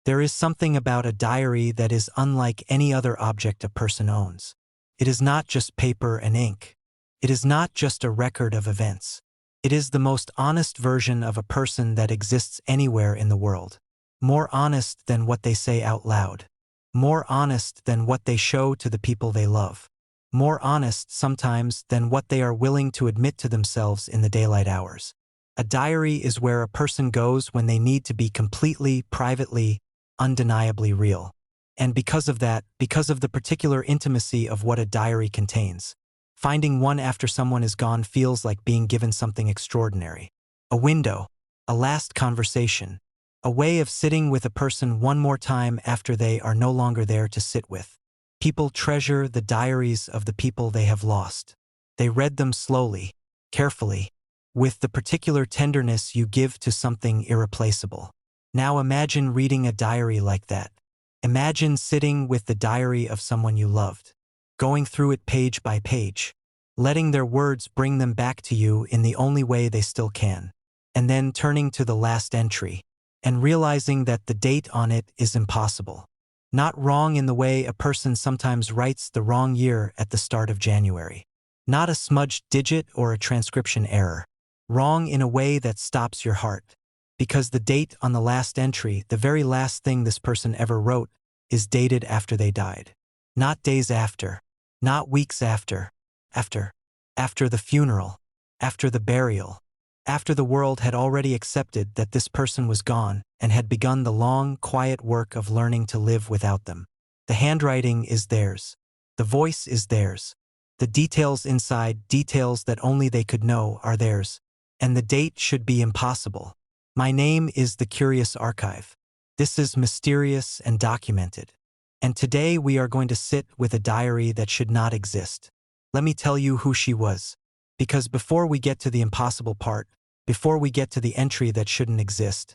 There is something about a diary that is unlike any other object a person owns. It is not just paper and ink. It is not just a record of events. It is the most honest version of a person that exists anywhere in the world. More honest than what they say out loud. More honest than what they show to the people they love. More honest sometimes than what they are willing to admit to themselves in the daylight hours. A diary is where a person goes when they need to be completely, privately, undeniably real. And because of that, because of the particular intimacy of what a diary contains, finding one after someone is gone feels like being given something extraordinary. A window, a last conversation, a way of sitting with a person one more time after they are no longer there to sit with. People treasure the diaries of the people they have lost. They read them slowly, carefully, with the particular tenderness you give to something irreplaceable. Now imagine reading a diary like that. Imagine sitting with the diary of someone you loved, going through it page by page, letting their words bring them back to you in the only way they still can, and then turning to the last entry, and realizing that the date on it is impossible. Not wrong in the way a person sometimes writes the wrong year at the start of January. Not a smudged digit or a transcription error. Wrong in a way that stops your heart. Because the date on the last entry, the very last thing this person ever wrote, is dated after they died. Not days after. Not weeks after. After the funeral. After the burial. After the world had already accepted that this person was gone and had begun the long, quiet work of learning to live without them. The handwriting is theirs. The voice is theirs. The details inside, details that only they could know, are theirs. And the date should be impossible. My name is the Curious Archive. This is mysterious and documented. And today we are going to sit with a diary that should not exist. Let me tell you who she was. Because before we get to the impossible part, before we get to the entry that shouldn't exist,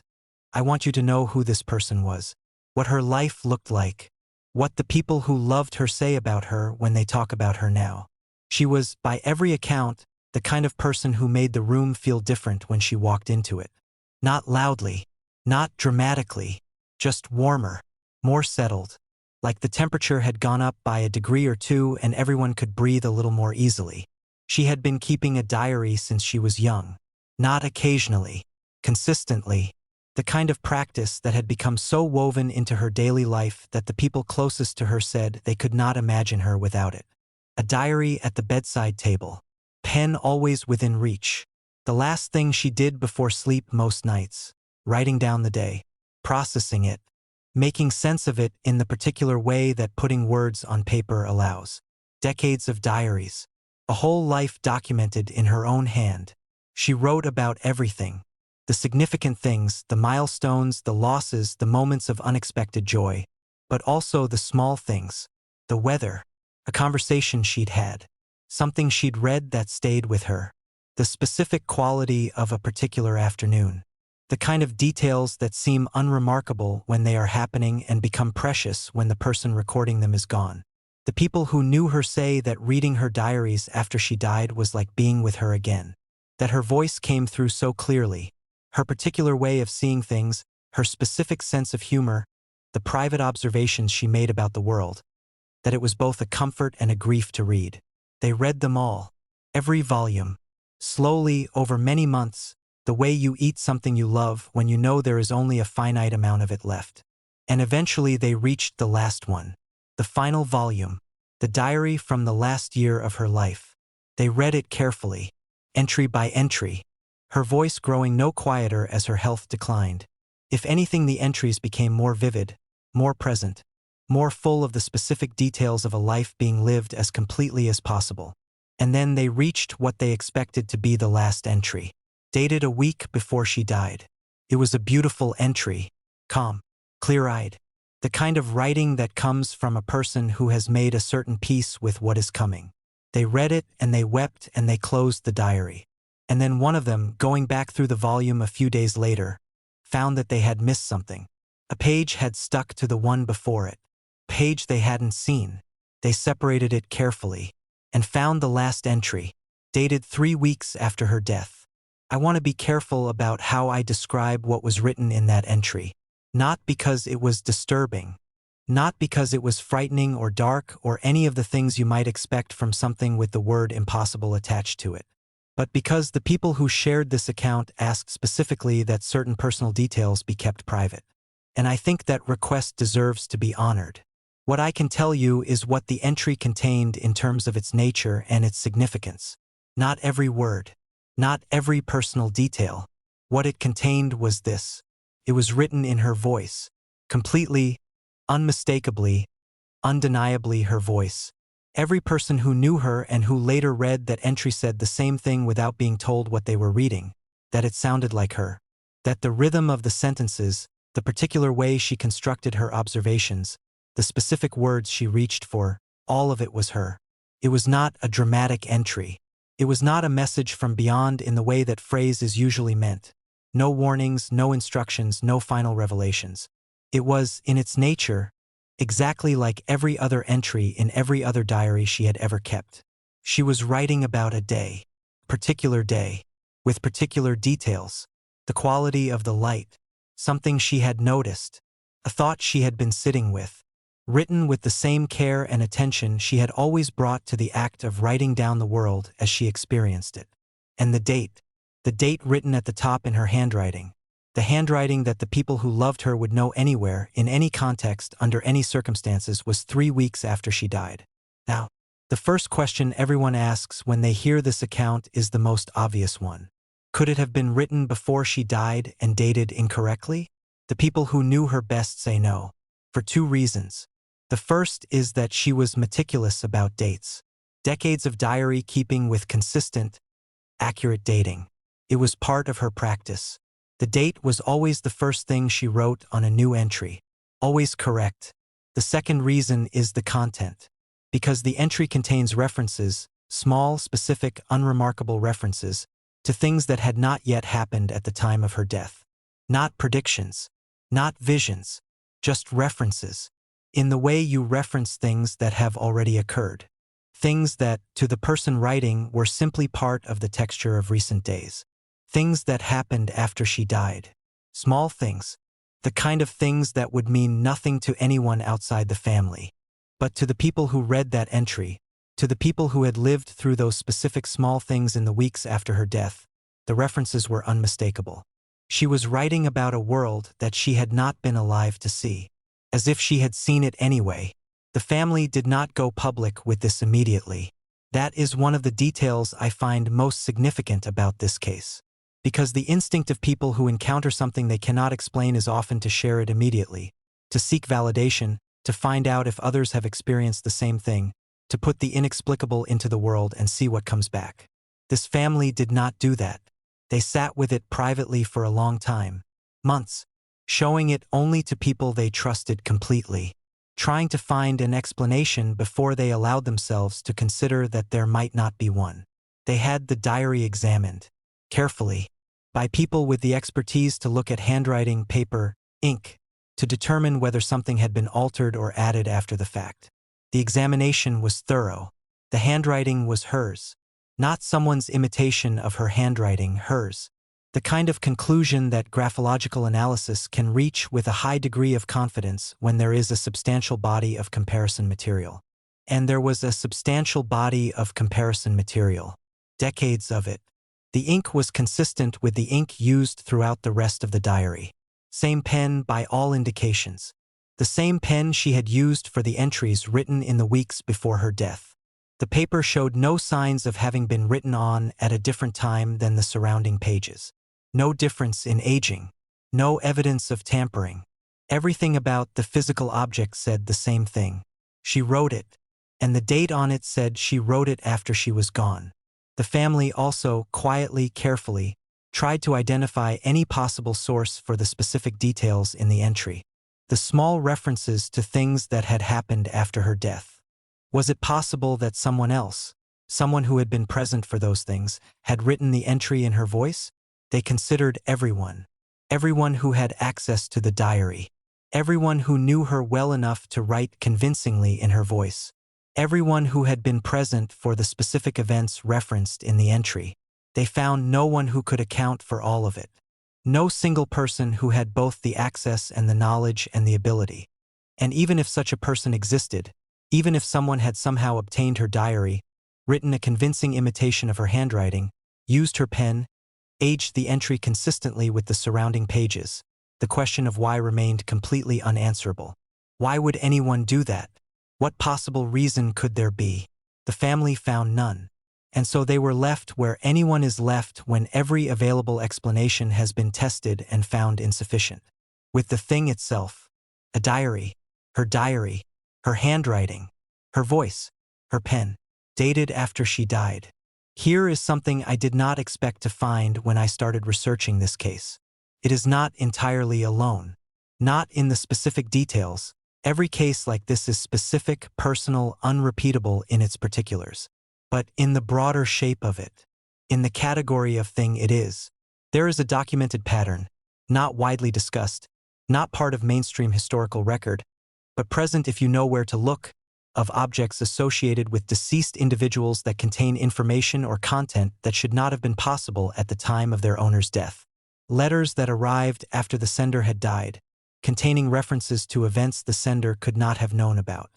I want you to know who this person was, what her life looked like, what the people who loved her say about her when they talk about her now. She was, by every account, the kind of person who made the room feel different when she walked into it. Not loudly, not dramatically, just warmer, more settled, like the temperature had gone up by a degree or two and everyone could breathe a little more easily. She had been keeping a diary since she was young. Not occasionally, consistently, the kind of practice that had become so woven into her daily life that the people closest to her said they could not imagine her without it. A diary at the bedside table, pen always within reach. The last thing she did before sleep most nights, writing down the day, processing it, making sense of it in the particular way that putting words on paper allows. Decades of diaries. A whole life documented in her own hand. She wrote about everything. The significant things, the milestones, the losses, the moments of unexpected joy. But also the small things. The weather. A conversation she'd had. Something she'd read that stayed with her. The specific quality of a particular afternoon. The kind of details that seem unremarkable when they are happening and become precious when the person recording them is gone. The people who knew her say that reading her diaries after she died was like being with her again. That her voice came through so clearly, her particular way of seeing things, her specific sense of humor, the private observations she made about the world, that it was both a comfort and a grief to read. They read them all, every volume, slowly over many months, the way you eat something you love when you know there is only a finite amount of it left. And eventually they reached the last one. The final volume, the diary from the last year of her life. They read it carefully, entry by entry, her voice growing no quieter as her health declined. If anything, the entries became more vivid, more present, more full of the specific details of a life being lived as completely as possible. And then they reached what they expected to be the last entry, dated a week before she died. It was a beautiful entry, calm, clear-eyed. The kind of writing that comes from a person who has made a certain peace with what is coming. They read it and they wept and they closed the diary. And then one of them, going back through the volume a few days later, found that they had missed something. A page had stuck to the one before it. A page they hadn't seen. They separated it carefully and found the last entry, dated 3 weeks after her death. I want to be careful about how I describe what was written in that entry. Not because it was disturbing. Not because it was frightening or dark or any of the things you might expect from something with the word impossible attached to it. But because the people who shared this account asked specifically that certain personal details be kept private. And I think that request deserves to be honored. What I can tell you is what the entry contained in terms of its nature and its significance. Not every word. Not every personal detail. What it contained was this. It was written in her voice. Completely, unmistakably, undeniably her voice. Every person who knew her and who later read that entry said the same thing without being told what they were reading, that it sounded like her. That the rhythm of the sentences, the particular way she constructed her observations, the specific words she reached for, all of it was her. It was not a dramatic entry. It was not a message from beyond in the way that phrase is usually meant. No warnings, no instructions, no final revelations. It was, in its nature, exactly like every other entry in every other diary she had ever kept. She was writing about a day, particular day, with particular details, the quality of the light, something she had noticed, a thought she had been sitting with, written with the same care and attention she had always brought to the act of writing down the world as she experienced it. And the date written at the top in her handwriting, the handwriting that the people who loved her would know anywhere, in any context, under any circumstances, was 3 weeks after she died. Now, the first question everyone asks when they hear this account is the most obvious one. Could it have been written before she died and dated incorrectly? The people who knew her best say no, for 2 reasons. The first is that she was meticulous about dates. Decades of diary keeping with consistent, accurate dating. It was part of her practice. The date was always the first thing she wrote on a new entry. Always correct. The second reason is the content. Because the entry contains references, small, specific, unremarkable references, to things that had not yet happened at the time of her death. Not predictions. Not visions. Just references. In the way you reference things that have already occurred. Things that, to the person writing, were simply part of the texture of recent days. Things that happened after she died. Small things. The kind of things that would mean nothing to anyone outside the family. But to the people who read that entry, to the people who had lived through those specific small things in the weeks after her death, the references were unmistakable. She was writing about a world that she had not been alive to see. As if she had seen it anyway. The family did not go public with this immediately. That is one of the details I find most significant about this case. Because the instinct of people who encounter something they cannot explain is often to share it immediately, to seek validation, to find out if others have experienced the same thing, to put the inexplicable into the world and see what comes back. This family did not do that. They sat with it privately for a long time, months, showing it only to people they trusted completely, trying to find an explanation before they allowed themselves to consider that there might not be one. They had the diary examined, carefully, by people with the expertise to look at handwriting, paper, ink, to determine whether something had been altered or added after the fact. The examination was thorough. The handwriting was hers. Not someone's imitation of her handwriting, hers. The kind of conclusion that graphological analysis can reach with a high degree of confidence when there is a substantial body of comparison material. And there was a substantial body of comparison material. Decades of it. The ink was consistent with the ink used throughout the rest of the diary. Same pen by all indications. The same pen she had used for the entries written in the weeks before her death. The paper showed no signs of having been written on at a different time than the surrounding pages. No difference in aging. No evidence of tampering. Everything about the physical object said the same thing. She wrote it, and the date on it said she wrote it after she was gone. The family also, quietly, carefully, tried to identify any possible source for the specific details in the entry. The small references to things that had happened after her death. Was it possible that someone else, someone who had been present for those things, had written the entry in her voice? They considered everyone. Everyone who had access to the diary. Everyone who knew her well enough to write convincingly in her voice. Everyone who had been present for the specific events referenced in the entry. They found no one who could account for all of it. No single person who had both the access and the knowledge and the ability. And even if such a person existed, even if someone had somehow obtained her diary, written a convincing imitation of her handwriting, used her pen, aged the entry consistently with the surrounding pages, the question of why remained completely unanswerable. Why would anyone do that? What possible reason could there be? The family found none. And so they were left where anyone is left when every available explanation has been tested and found insufficient. With the thing itself, a diary, her handwriting, her voice, her pen, dated after she died. Here is something I did not expect to find when I started researching this case. It is not entirely alone. Not in the specific details. Every case like this is specific, personal, unrepeatable in its particulars. But in the broader shape of it, in the category of thing it is, there is a documented pattern, not widely discussed, not part of mainstream historical record, but present if you know where to look, of objects associated with deceased individuals that contain information or content that should not have been possible at the time of their owner's death. Letters that arrived after the sender had died, containing references to events the sender could not have known about.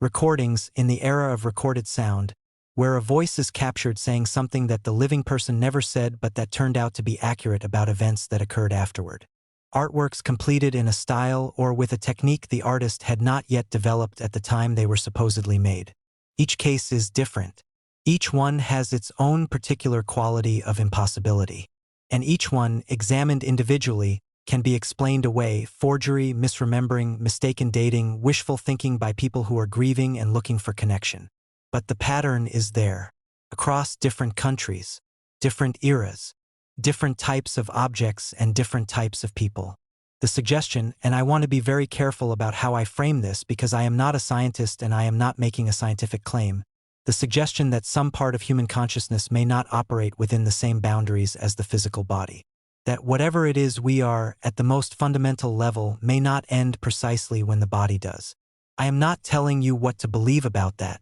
Recordings in the era of recorded sound, where a voice is captured saying something that the living person never said but that turned out to be accurate about events that occurred afterward. Artworks completed in a style or with a technique the artist had not yet developed at the time they were supposedly made. Each case is different. Each one has its own particular quality of impossibility. And each one, examined individually, can be explained away: forgery, misremembering, mistaken dating, wishful thinking by people who are grieving and looking for connection. But the pattern is there, across different countries, different eras, different types of objects and different types of people. The suggestion, and I want to be very careful about how I frame this because I am not a scientist and I am not making a scientific claim, the suggestion that some part of human consciousness may not operate within the same boundaries as the physical body. That whatever it is we are, at the most fundamental level, may not end precisely when the body does. I am not telling you what to believe about that.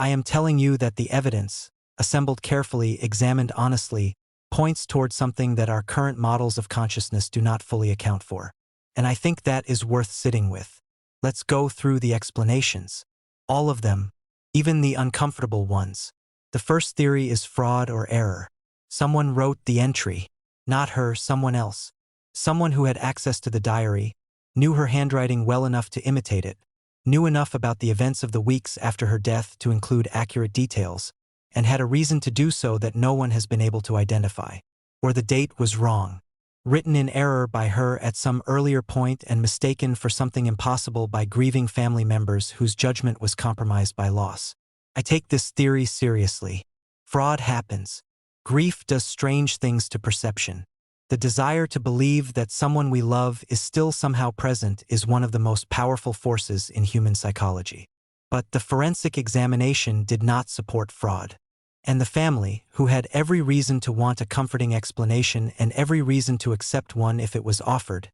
I am telling you that the evidence, assembled carefully, examined honestly, points toward something that our current models of consciousness do not fully account for. And I think that is worth sitting with. Let's go through the explanations. All of them, even the uncomfortable ones. The first theory is fraud or error. Someone wrote the entry. Not her, someone else. Someone who had access to the diary, knew her handwriting well enough to imitate it, knew enough about the events of the weeks after her death to include accurate details, and had a reason to do so that no one has been able to identify. Or the date was wrong, written in error by her at some earlier point and mistaken for something impossible by grieving family members whose judgment was compromised by loss. I take this theory seriously. Fraud happens. Grief does strange things to perception. The desire to believe that someone we love is still somehow present is one of the most powerful forces in human psychology. But the forensic examination did not support fraud. And the family, who had every reason to want a comforting explanation and every reason to accept one if it was offered,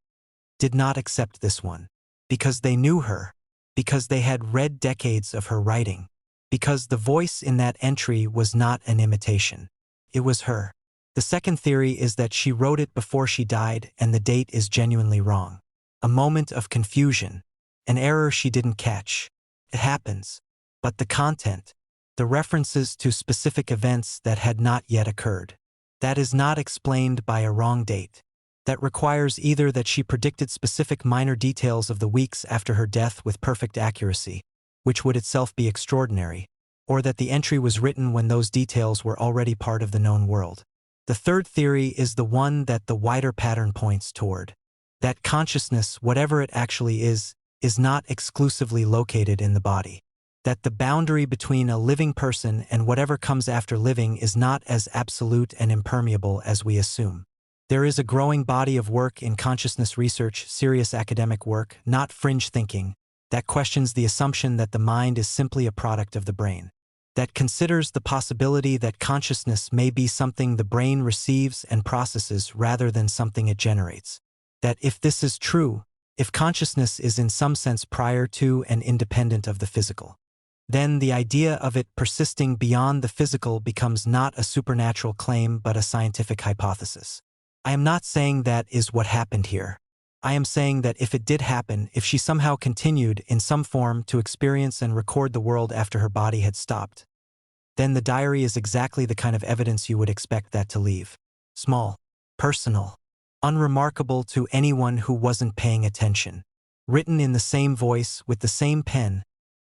did not accept this one. Because they knew her. Because they had read decades of her writing. Because the voice in that entry was not an imitation. It was her. The second theory is that she wrote it before she died and the date is genuinely wrong. A moment of confusion. An error she didn't catch. It happens. But the content, the references to specific events that had not yet occurred, that is not explained by a wrong date. That requires either that she predicted specific minor details of the weeks after her death with perfect accuracy, which would itself be extraordinary, or that the entry was written when those details were already part of the known world. The third theory is the one that the wider pattern points toward. That consciousness, whatever it actually is not exclusively located in the body. That the boundary between a living person and whatever comes after living is not as absolute and impermeable as we assume. There is a growing body of work in consciousness research, serious academic work, not fringe thinking, that questions the assumption that the mind is simply a product of the brain. That considers the possibility that consciousness may be something the brain receives and processes rather than something it generates. That if this is true, if consciousness is in some sense prior to and independent of the physical, then the idea of it persisting beyond the physical becomes not a supernatural claim but a scientific hypothesis. I am not saying that is what happened here. I am saying that if it did happen, if she somehow continued in some form to experience and record the world after her body had stopped, then the diary is exactly the kind of evidence you would expect that to leave. Small, personal, unremarkable to anyone who wasn't paying attention. Written in the same voice, with the same pen,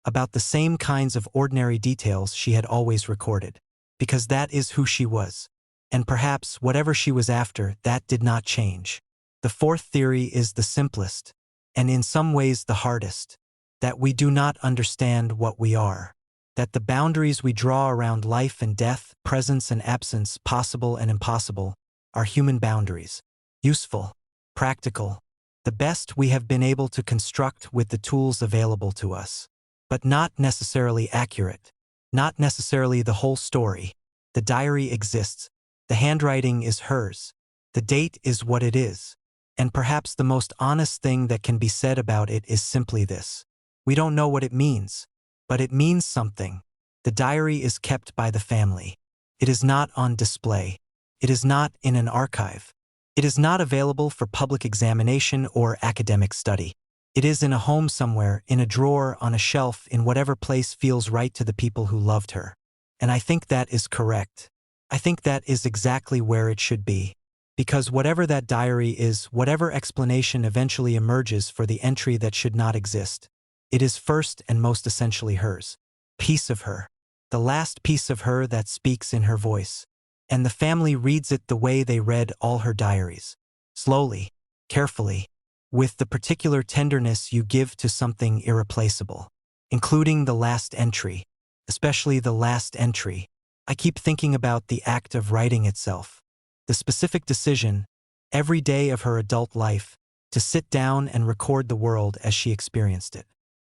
about the same kinds of ordinary details she had always recorded. Because that is who she was. And perhaps whatever she was after, that did not change. The fourth theory is the simplest, and in some ways the hardest, that we do not understand what we are. That the boundaries we draw around life and death, presence and absence, possible and impossible, are human boundaries. Useful, practical, the best we have been able to construct with the tools available to us. But not necessarily accurate. Not necessarily the whole story. The diary exists. The handwriting is hers. The date is what it is. And perhaps the most honest thing that can be said about it is simply this. We don't know what it means. But it means something. The diary is kept by the family. It is not on display. It is not in an archive. It is not available for public examination or academic study. It is in a home somewhere, in a drawer, on a shelf, in whatever place feels right to the people who loved her. And I think that is correct. I think that is exactly where it should be. Because whatever that diary is, whatever explanation eventually emerges for the entry that should not exist, it is first and most essentially hers. Piece of her. The last piece of her that speaks in her voice. And the family reads it the way they read all her diaries. Slowly, carefully, with the particular tenderness you give to something irreplaceable. Including the last entry. Especially the last entry. I keep thinking about the act of writing itself. The specific decision, every day of her adult life, to sit down and record the world as she experienced it.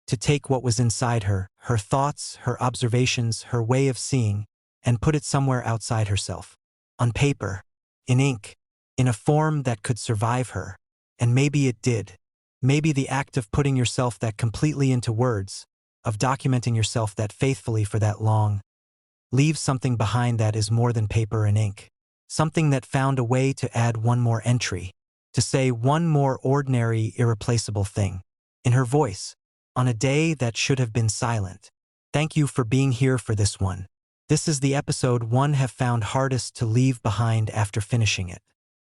To take what was inside her, her thoughts, her observations, her way of seeing, and put it somewhere outside herself. On paper, in ink, in a form that could survive her. And maybe it did. Maybe the act of putting yourself that completely into words, of documenting yourself that faithfully for that long, leaves something behind that is more than paper and ink. Something that found a way to add one more entry, to say one more ordinary, irreplaceable thing. In her voice. On a day that should have been silent. Thank you for being here for this one. This is the episode one have found hardest to leave behind after finishing it.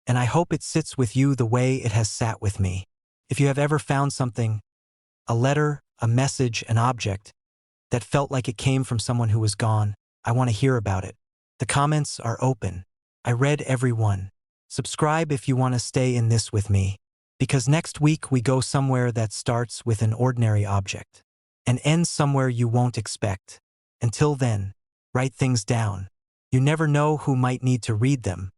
And I hope it sits with you the way it has sat with me. If you have ever found something, a letter, a message, an object, that felt like it came from someone who was gone, I want to hear about it. The comments are open. I read every one. Subscribe if you want to stay in this with me. Because next week we go somewhere that starts with an ordinary object and ends somewhere you won't expect. Until then, write things down. You never know who might need to read them.